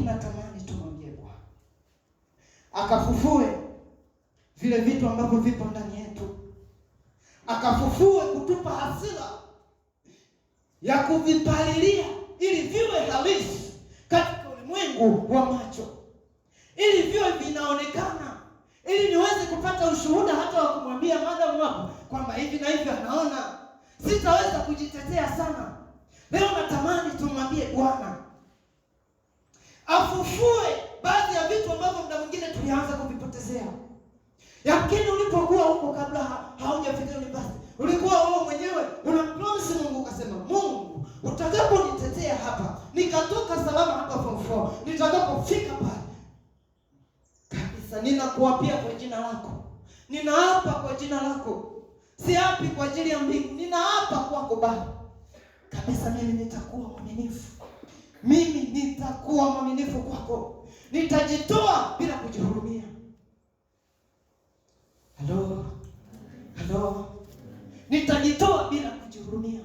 tunatamani tumwambie Bwana akafufue vile vitu ambavyo vipo ndani yetu, akafufue kutupa hasira ya kuvipalilia ili viwe halisi katika ulimwengu wa macho, ili viwe vinaonekana, ili niweze kupata ushuhuda hata wa kumwambia madam wako kwamba hivi na hivi anaona. Sitaweza kujitetea sana. Leo natamani tumwambie Bwana afufue baadhi ya vitu ambavyo muda mwingine tulianza kuvipotezea. Yakini ulipokuwa huko kabla haujafika university, ulikuwa wewe mwenyewe unampromise Mungu ukasema, Mungu utakaponitetea hapa, nikatoka salama hapa form 4, nitakapofika pale kabisa ninakuapia kwa jina lako. Ninaapa kwa jina lako. Siapi kwa ajili ya mbingu. Ninaapa kwako Baba. Kabisa mimi nitakuwa mwaminifu. Mimi nitakuwa mwaminifu kwako. Nitajitoa bila kujihurumia. Halo. Nitajitoa bila kujihurumia.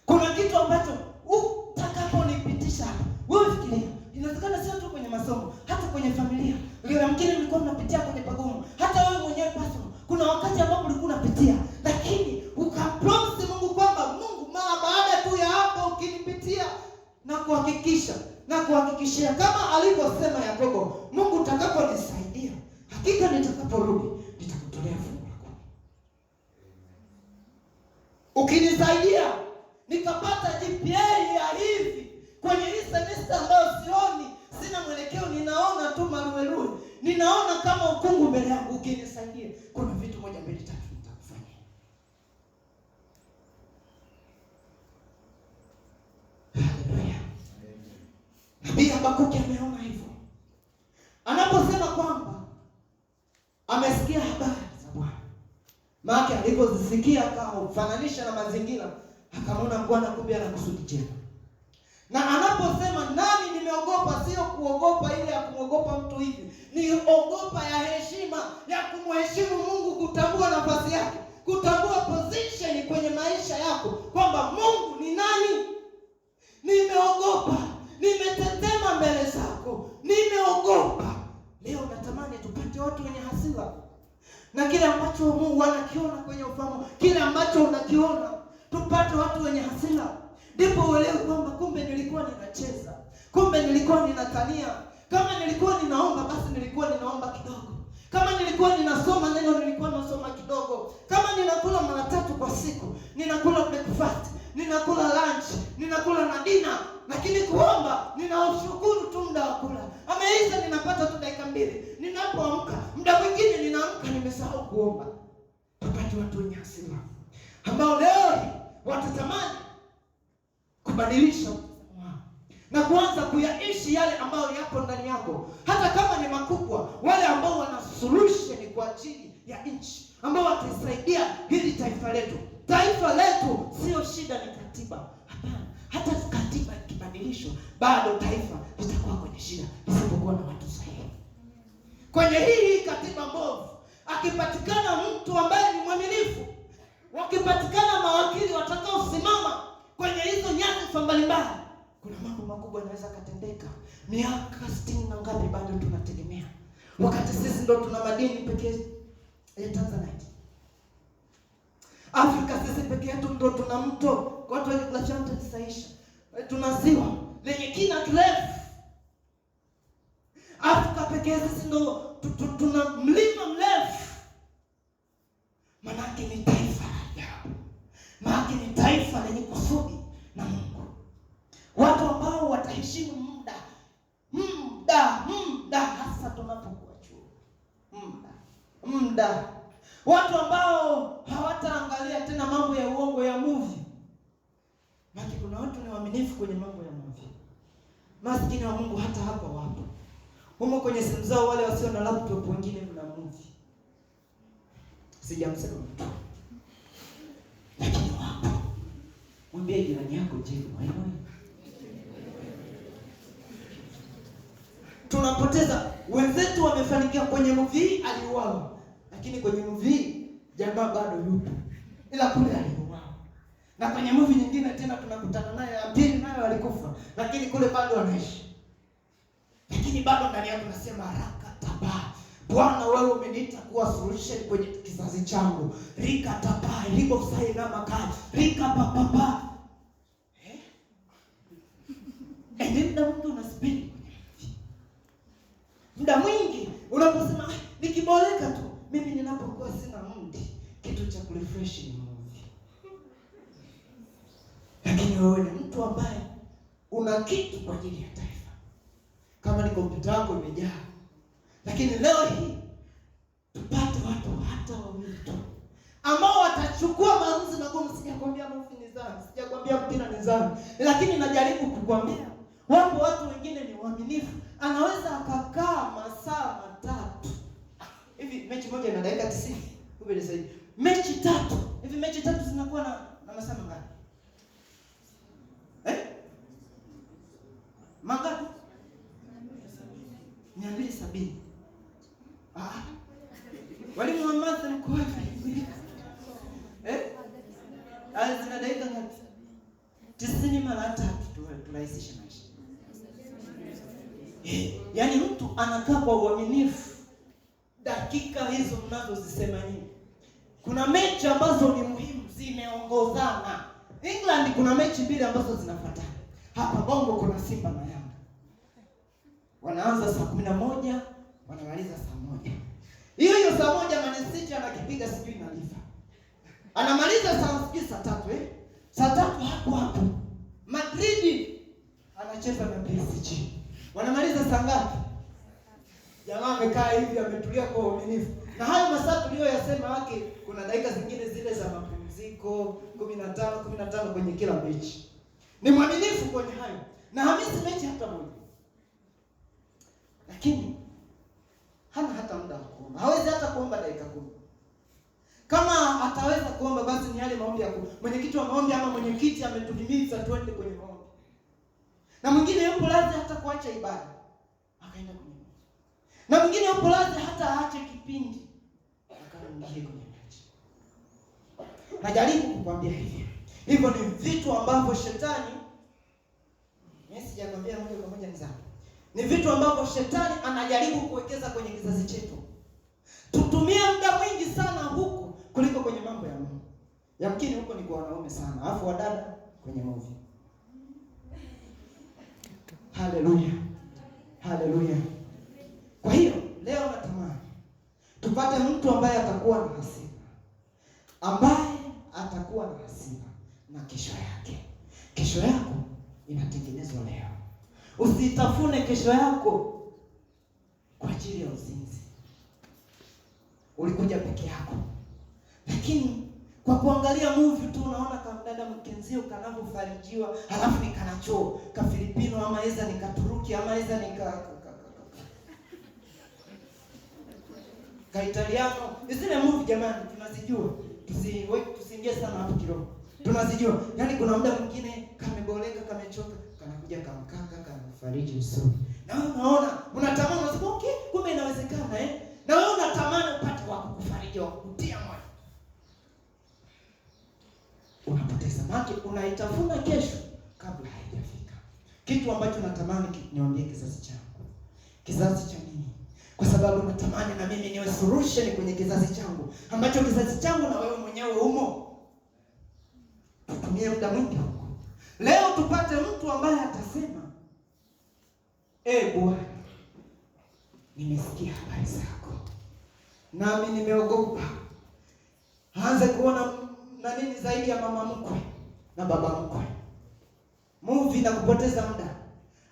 Kuna kitu ambacho utakaponipitisha hapa, wewe fikiria, inawezekana sio tu kwenye masomo, hata kwenye familia. Leo mkini mlikuwa mnapitia kwenye pagumu. Hata wewe mwenyewe personal, kuna wakati ambapo ulikuwa unapitia, lakini ukapromise Mungu kwamba Mungu, mara baada tu ya hapo ukinipitia na kuhakikishia kama alivyosema Yakobo, Mungu utakaponisaidia, hakika nitakaporudi nitakutolea fungu lako. Ukinisaidia nikapata GPA ya hivi kwenye hii semester ambayo sioni, sina mwelekeo, ninaona tu maruerue, ninaona kama ukungu mbele yangu, ukinisaidia, kuna vitu 1 2 3 nitakufanyia. Haleluya. Nabii Habakuki ameona hivyo. Anaposema kwamba amesikia habari za Bwana. Maana alipozisikia akafananisha na mazingira, akamwona Bwana kumbe anakusudi jema. Na anaposema nami nimeogopa, sio kuogopa ile ya kuogopa mtu hivi, ni ogopa ya heshima, ya kumheshimu Mungu, kutambua nafasi yake, kutambua position kwenye maisha yako, kwamba Mungu ni nani. Nimeogopa, nimetetema mbele zako, nimeogopa. Leo natamani tupate watu wenye hasira, na kile ambacho Mungu anakiona kwenye ufahamu, kile ambacho unakiona, tupate watu wenye hasira. Ndipo uelewe kwamba kumbe nilikuwa ninacheza, kumbe nilikuwa ninatania. Kama nilikuwa ninaomba, basi nilikuwa ninaomba kidogo. Kama nilikuwa ninasoma neno, nilikuwa nasoma kidogo. Kama ninakula mara 3 kwa siku, ninakula breakfast, ninakula lunch, ninakula na dinner, lakini kuomba ninaushukuru tu muda wa kula. Ameisha, ninapata tu dakika 2. Ninapoamka, muda mwingine ninaamka nimesahau kuomba. Tupate watu wenye hasira ambao leo watatamani kubadilisha na kuanza kuyaishi yale ambayo yapo ndani yako, hata kama ni makubwa. Wale ambao wana solution kwa ajili ya nchi, ambao watasaidia hili taifa letu. Taifa letu sio shida ni katiba, hapana. Hata katiba ikibadilishwa, bado taifa litakuwa kwenye shida isipokuwa na watu sahihi. Kwenye hii katiba mbovu, akipatikana mtu ambaye ni mwaminifu, wakipatikana mawakili watakaosimama kwenye hizo nyadhifa mbalimbali, kuna mambo makubwa yanaweza katendeka. Miaka 60 na ngapi bado tunategemea, wakati sisi ndo tuna madini pekee ya Tanzanite. Afrika sisi pekee yetu ndo tuna mto, watu wenye glacial saisha. Tuna ziwa lenye kina kirefu. Afrika pekee sisi ndo tuna mlima mrefu. Manake ni taifa la ajabu. Manake ni taifa lenye kusudi na Mungu. Watu ambao wataheshimu muda hasa tunapokuwa chuo. Muda. Watu ambao hawataangalia tena mambo ya uongo ya movie. Maana kuna watu ni waaminifu kwenye mambo ya movie. Maskini wa Mungu hata hapa wapo. Humo kwenye simu zao, wale wasio na laptop, wengine mna movie. Sijamsema mtu, lakini wapo. Mwambie jirani yako, je, wewe? Tunapoteza wenzetu wamefanikiwa kwenye movie, aliuawa. Lakini kwenye movie jamaa bado yupo, ila kule aliuawa. Na kwenye movie nyingine tena tunakutana naye, ya pili nayo alikufa, lakini kule bado anaishi. lakini bado ndani yako nasema rakataba, Bwana wewe umeniita kuwa solution kwenye kizazi changu. Rikataba, libo sai na makali, rikapapapa. Ndio mtu unaspendi. Muda mwingi unaposema nikiboleka tu, mimi ninapokuwa sina mundi, kitu cha kurefresh ni movie. Lakini wewe ni mtu ambaye una kitu kwa ajili ya taifa. Kama ni kompyuta yako imejaa. Lakini leo hii tupate watu hata wawili tu ambao watachukua maamuzi magumu. Sijakwambia movie ni dhambi, sijakwambia mpira ni dhambi, lakini najaribu kukwambia wapo watu wengine ni waaminifu. Anaweza akakaa masaa 3. Hivi mechi moja ina dakika 90. Kumbe sasa mechi 3. Hivi mechi 3 zinakuwa na masaa mangapi? Mangapi? 270. Walimu wa math mko wapi? Zina dakika ngapi? 90 mara 3 turahisisha maisha. Yaani mtu anakaa kwa uaminifu dakika hizo mnazozisema nyinyi. Kuna mechi ambazo ni muhimu zimeongozana. England kuna mechi 2 ambazo zinafuatana. Hapa Bongo kuna Simba na Yanga. Wanaanza saa 11, wanamaliza saa 1. Hiyo saa 1 Man City anakipiga sijui na Liverpool. Anamaliza saa 3, Saa 3 hapo. Madrid anacheza na PSG. Wanamaliza saa ngapi? Jamaa amekaa hivi ametulia kwa uaminifu. Na hayo masaa tuliyoyasema wake, kuna dakika zingine zile za mapumziko 15 kwenye kila mechi. Ni mwaminifu kwenye hayo. Na hamisi mechi hata moja. Lakini hana hata muda wa kuomba. Hawezi hata kuomba dakika 10. Kama ataweza kuomba basi ni yale maombi ya mwenyekiti wa maombi ama mwenyekiti ametuhimiza twende kwenye maombi. Na mwingine yupo lazi hata kuacha ibada akaenda kwenye maombi. Na mwingine yupo lazi hata aache kipindi akaingia kwenye mechi. Najaribu kukwambia hivi. Hivyo ni vitu ambavyo shetani, mimi sijakwambia moja kwa moja ni dhambi. Ni vitu ambavyo shetani anajaribu kuwekeza kwenye kizazi chetu. Tutumie muda mwingi sana huko kuliko kwenye mambo ya Mungu. Yamkini huko ni kwa wanaume sana, alafu wadada kwenye movie. Haleluya. Haleluya. Kwa hiyo leo natamani tupate mtu ambaye atakuwa na hasira. Ambaye atakuwa na hasira na kesho yake. Kesho yako inatengenezwa leo. Usitafune kesho yako kwa ajili ya uzinzi. Ulikuja peke yako. Lakini kwa kuangalia movie tu unaona kama dada mkenzio kanavyofarijiwa, halafu ni kanachoo, ka Filipino ama eza ni Katuruki ama eza ni ka Italiano. Zile movie jamani tunazijua. Tusiingie sana hapo kidogo. Tunazijua. Yaani kuna muda mwingine kameboleka, kamechoka, kanakuja kamkanga, kanafariji usoni. Na wewe unaona, unatamani unasema okay, kumbe inawezekana Na wewe unatamani upate wa kukufariji, wa kukutia moyo. Unapoteza maji, unaitafuna kesho kabla haijafika. Kitu ambacho natamani niambie kizazi changu. Kizazi cha nini? Kwa sababu natamani na mimi niwe solution kwenye kizazi changu, ambacho kizazi changu na wewe mwenyewe umo. Tutumie muda mwingi huko. Leo tupate mtu ambaye atasema, Bwana, nimesikia habari zako, nami nimeogopa. Aanze kuona na nini zaidi ya mama mkwe na baba mkwe. Movie na kupoteza muda.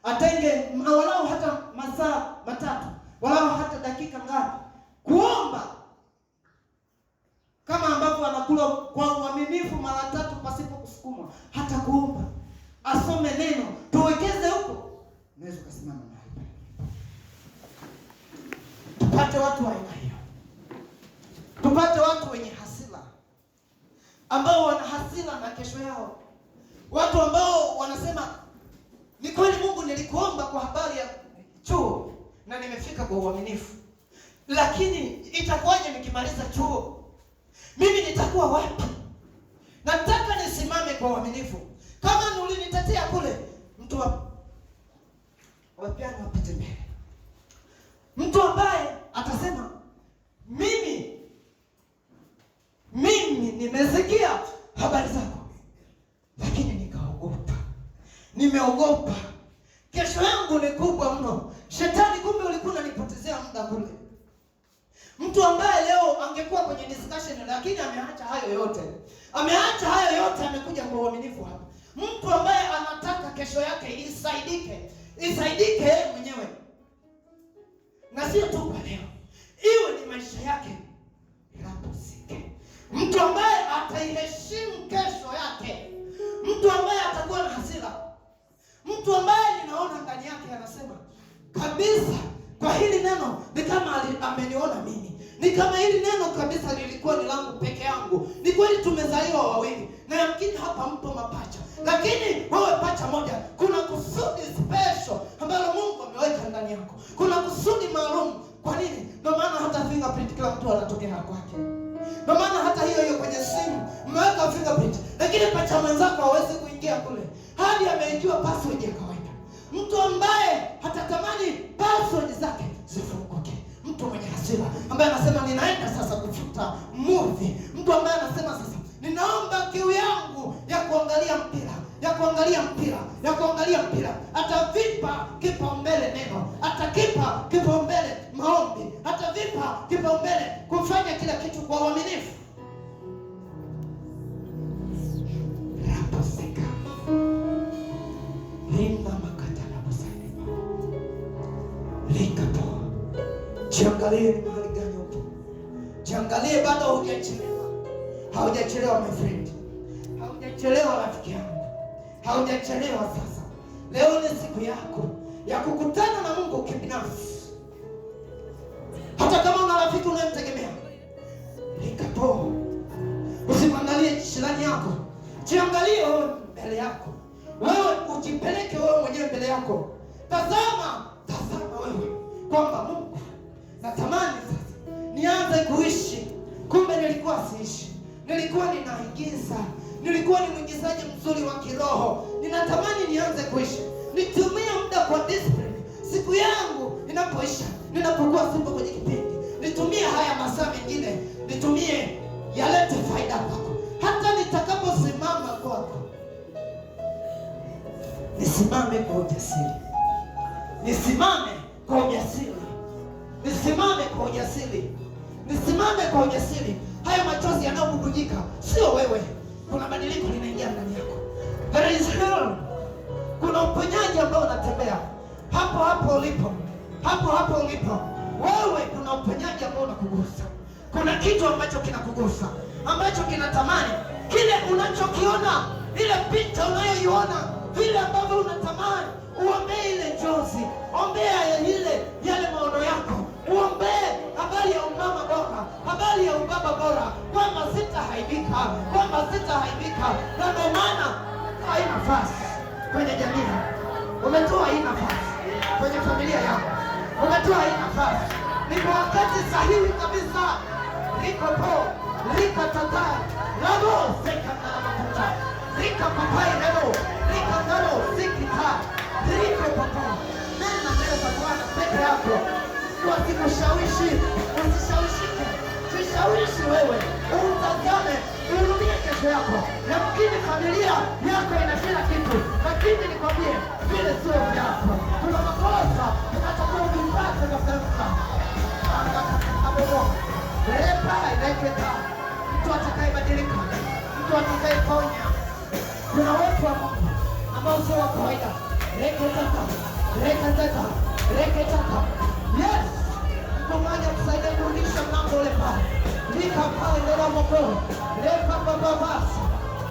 Atenge walau hata masaa 3, walau hata dakika ngapi kuomba. Kama ambavyo anakula kwa uaminifu mara 3 pasipo kusukumwa, hata kuomba. Asome neno, tuwekeze huko. Unaweza kusimama mahali pale. Tupate watu wa aina hiyo. Tupate watu wenye hasira, ambao wana hasira na kesho yao. Watu ambao wanasema, ni kweli Mungu nilikuomba kwa habari ya chuo na nimefika kwa uaminifu. Lakini itakuwaje nikimaliza chuo? Mimi nitakuwa wapi? Nataka nisimame kwa uaminifu. Kama ulinitetea kule, mtu wa piano apite mbele. Mtu ambaye atasema mimi nimesikia habari zako, lakini nimeogopa, kesho yangu ni kubwa mno. Shetani, kumbe ulikuwa unanipotezea muda kule. Mtu ambaye leo angekuwa kwenye discussion, lakini ameacha hayo yote, amekuja kwa uaminifu hapa. Mtu ambaye anataka kesho yake isaidike yeye mwenyewe, na sio tu kwa leo, iwe ni maisha yake yapusike. Mtu ambaye ataiheshimu kesho yake, mtu ambaye atakuwa na hasira, mtu ambaye ninaona ndani yake anasema kabisa, kwa hili neno ni kama ameniona mimi, ni kama hili neno kabisa lilikuwa ni langu peke yangu. Ni kweli tumezaliwa wawili, na yamkini hapa mpo mapacha, lakini wewe pacha moja, kuna kusudi special ambalo Mungu ameweka ndani yako. Kuna kusudi maalum. Kwa nini? Ndio maana hata fingerprint kila mtu anatokea kwake. Ndio maana hata hiyo kwenye simu mmeweka fingerprint, lakini pacha mwenzako hawezi kuingia kule hadi ameijua password ya kawaida. Mtu ambaye hatatamani password zake zifunguke. Mtu mwenye hasira ambaye anasema ninaenda sasa kufuta movie. Mtu ambaye anasema sasa ninaomba kiu yangu ya kuangalia mpira. Atavipa kipaumbele neno, atakipa kipaumbele maombi, atavipa kipaumbele kufanya kila kitu kwa uaminifu. Raposeka linda makatana busaiba likapo. Jiangalie ni mahali gani upo. Jiangalie, bado haujachelewa my friend, haujachelewa rafiki yangu, haujachelewa. Sasa leo ni siku yako ya kukutana na Mungu kibinafsi. Hata kama una rafiki unayemtegemea, likapo. Usimwangalie jirani yako, jiangalie wewe mbele yako. Wewe ujipeleke wewe mwenyewe mbele yako. Tazama wewe kwamba Mungu, natamani sasa nianze kuishi. Kumbe nilikuwa siishi, nilikuwa ninaigiza, nilikuwa ni mwigizaji mzuri wa kiroho. Ninatamani nianze kuishi, nitumie muda kwa discipline. Siku yangu inapoisha, ninapokuwa sipo kwenye kipindi, nitumie haya masaa mengine, nitumie yalete faida kwako. Hata nitakaposimama kwako, nisimame kwa ujasiri, nisimame kwa ujasiri. Haya machozi yanayobubujika sio wewe. Kuna badiliko linaingia ndani yako. There is healing. Kuna uponyaji ambao unatembea hapo ulipo wewe. Kuna uponyaji ambao unakugusa. Kuna kitu ambacho kinakugusa, ambacho kinatamani kile unachokiona, ile picha unayoiona, vile ambavyo unatamani. Uombee ile njozi, ombea yale maono yako, uombee habari ya umama bora, habari ya ubaba bora, kwamba sitahaibika. Na ndio maana hii nafasi kwenye jamii, umetoa hii nafasi kwenye familia yako, umetoa hii nafasi. Ni kwa wakati sahihi kabisa. Rika tata labo seka na mafuta, rika papai labo, rika nalo sikita, rika papa. Nenda mbele za Bwana peke yako. Usikushawishi, usishawishike. Jishawishi wewe, utazame, urudie kesho yako. Yamkini familia yako ina kila kitu, lakini nikwambie vile sio vyako. Kuna makosa unatakiwa uvipate na sasa. Mtu atakayebadilika, mtu atakayeponya. Kuna watu wa Mungu ambao sio wa kawaida. Reketaka. Yes. Mtu mmoja kusaidia kurudisha mlango ule pale. Lika pale ndio moko. Lepa baba basi.